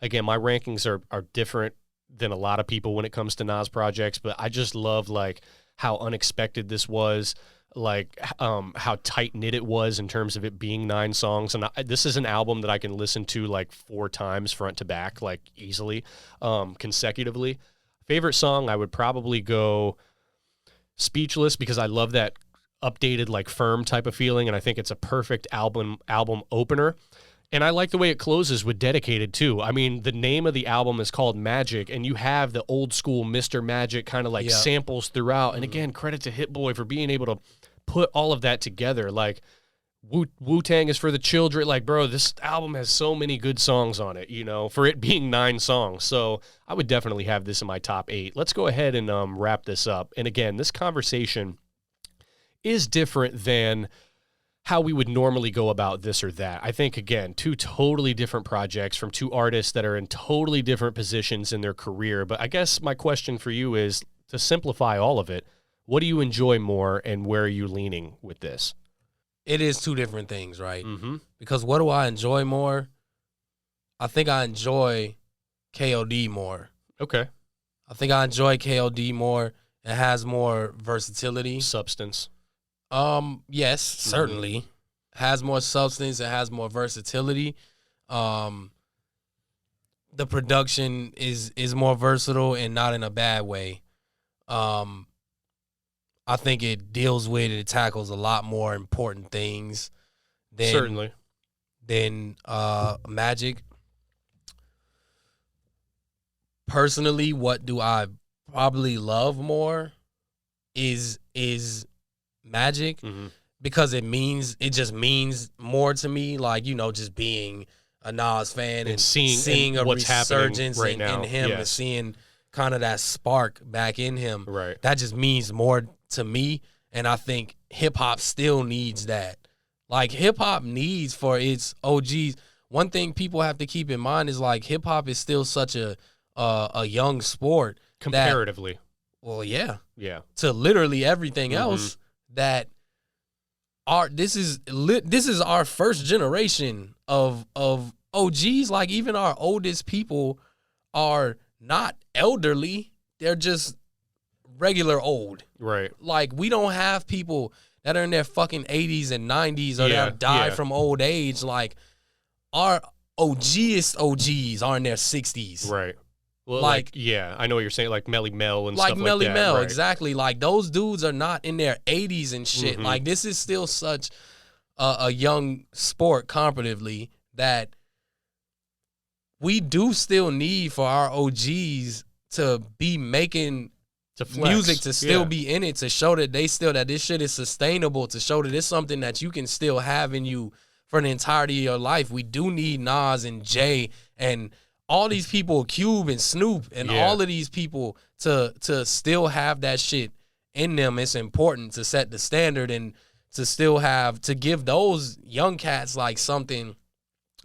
Again, my rankings are different than a lot of people when it comes to Nas projects, but I just love like how unexpected this was, like how tight knit it was in terms of it being 9 songs. And this is an album that I can listen to like 4 times front to back, like easily, consecutively. Favorite song, I would probably go Speechless, because I love that updated like firm type of feeling, and I think it's a perfect album opener. And I like the way it closes with Dedicated too. I mean, the name of the album is called Magic, and you have the old school Mr. Magic kind of like samples throughout. And again, credit to Hit Boy for being able to put all of that together. Like Wu-Tang is for the children. Like, bro, this album has so many good songs on it, you know, for it being 9 songs. So I would definitely have this in my top 8. Let's go ahead and wrap this up. And again, this conversation is different than how we would normally go about this or that. I think, again, two totally different projects from two artists that are in totally different positions in their career. But I guess my question for you is, to simplify all of it, what do you enjoy more and where are you leaning with this? It is two different things, right? Mm-hmm. Because what do I enjoy more? I think I enjoy KOD more. Okay. I think I enjoy KOD more. It has more versatility. Substance. Yes, certainly. Has more substance. It has more versatility. The production is more versatile and not in a bad way. I think it deals with, it tackles a lot more important things than Magic. Personally, what do I probably love more is Magic, because it just means more to me, like, just being a Nas fan and seeing a what's resurgence happening right now. in him, Yes. and seeing kind of that spark back in him. Right. That just means more to me, and I think hip hop still needs that. Like, hip hop needs for its OGs. One thing people have to keep in mind is, like, hip hop is still such a young sport Comparatively. yeah, To literally everything else, that this is our first generation of OGs. Like, even our oldest people are not elderly, they're just regular old. Right. Like, we don't have people that are in their fucking 80s and 90s or that have died from old age. Like, our OGs are in their 60s. Right. Well, Like, I know what you're saying, like Melly Mel and like stuff like Melly that. Mel, right. exactly. Like, those dudes are not in their 80s and shit. Like, this is still such a young sport comparatively, that we do still need for our OGs to be making music, to still be in it, to show that that this shit is sustainable, to show that it's something that you can still have in you for the entirety of your life. We do need Nas and Jay and all these people, Cube and Snoop and all of these people, to still have that shit in them. It's important to set the standard and to still to give those young cats like something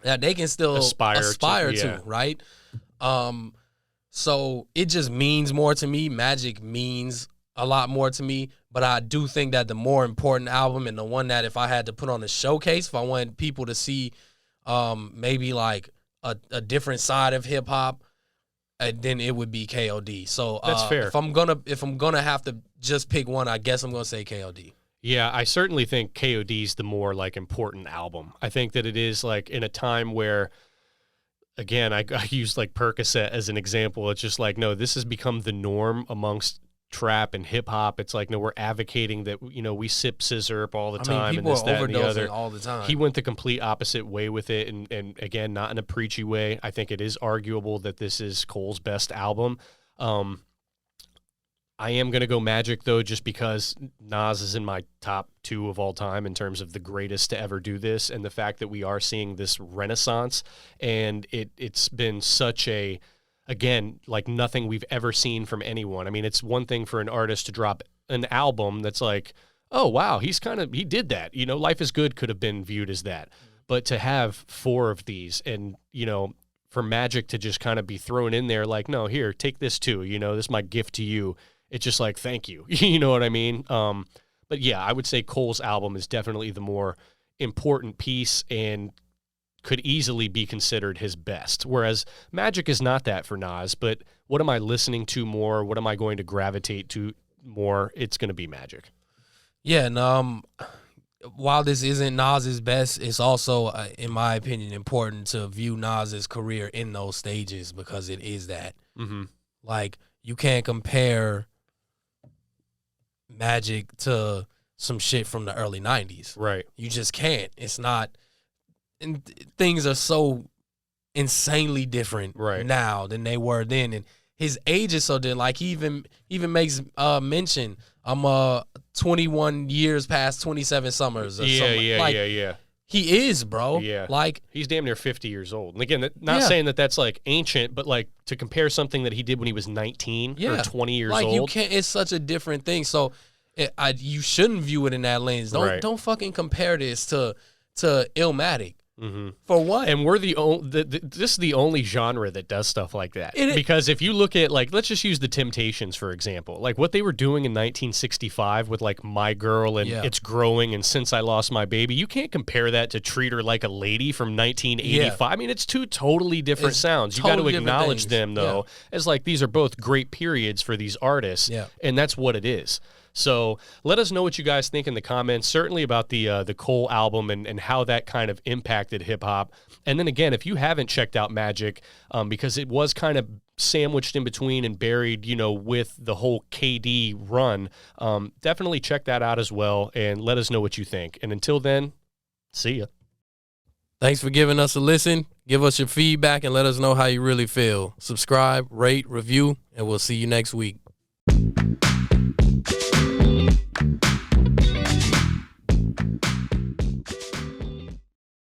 that they can still aspire to, right? So it just means more to me. Magic means a lot more to me, but I do think that the more important album, and the one that if I had to put on a showcase, if I wanted people to see maybe like a different side of hip hop, then it would be KOD. So that's fair. If I'm gonna have to just pick one, I guess I'm gonna say KOD. Yeah, I certainly think KOD's the more like important album. I think that it is like in a time where, again, I use like Percocet as an example. It's just like, no, this has become the norm amongst trap and hip hop. It's like, no, we're advocating that, we sip scissor all the time. People and this, are that, and the overdosing other. all the time. He went the complete opposite way with it, and again, not in a preachy way. I think it is arguable that this is Cole's best album. I am going to go Magic, though, just because Nas is in my top 2 of all time in terms of the greatest to ever do this, and the fact that we are seeing this renaissance, and it's been such a, again, like nothing we've ever seen from anyone. I mean, it's one thing for an artist to drop an album that's like, oh, wow, he did that. Life is Good could have been viewed as that. But to have 4 of these and, for Magic to just kind of be thrown in there like, no, here, take this too. This is my gift to you. It's just like, thank you. You know what I mean? But yeah, I would say Cole's album is definitely the more important piece and could easily be considered his best. Whereas Magic is not that for Nas, but what am I listening to more? What am I going to gravitate to more? It's going to be Magic. Yeah, and while this isn't Nas's best, it's also, in my opinion, important to view Nas's career in those stages, because it is that. Mm-hmm. Like, you can't compare Magic to some shit from the early 90s. Right. You just can't. It's not. And things are so insanely different now than they were then. And his age is so different. Like, he even makes mention, I'm 21 years past 27 summers or something. Yeah. He is, bro. Yeah. Like, he's damn near 50 years old. And again, not saying that that's like ancient, but like to compare something that he did when he was 19 or 20 years old. Like, you can't, it's such a different thing. So you shouldn't view it in that lens. Don't fucking compare this to Illmatic. Mm-hmm. For what? And we're this is the only genre that does stuff like that. Because if you look at, like, let's just use the Temptations, for example. Like, what they were doing in 1965 with, like, My Girl and It's Growing and Since I Lost My Baby, you can't compare that to Treat Her Like a Lady from 1985. I mean, it's two totally different sounds. You got to acknowledge them, though, as, like, these are both great periods for these artists, and that's what it is. So let us know what you guys think in the comments, certainly about the Cole album and how that kind of impacted hip-hop. And then again, if you haven't checked out Magic, because it was kind of sandwiched in between and buried, you know, with the whole KD run, definitely check that out as well and let us know what you think. And until then, see ya. Thanks for giving us a listen. Give us your feedback and let us know how you really feel. Subscribe, rate, review, and we'll see you next week.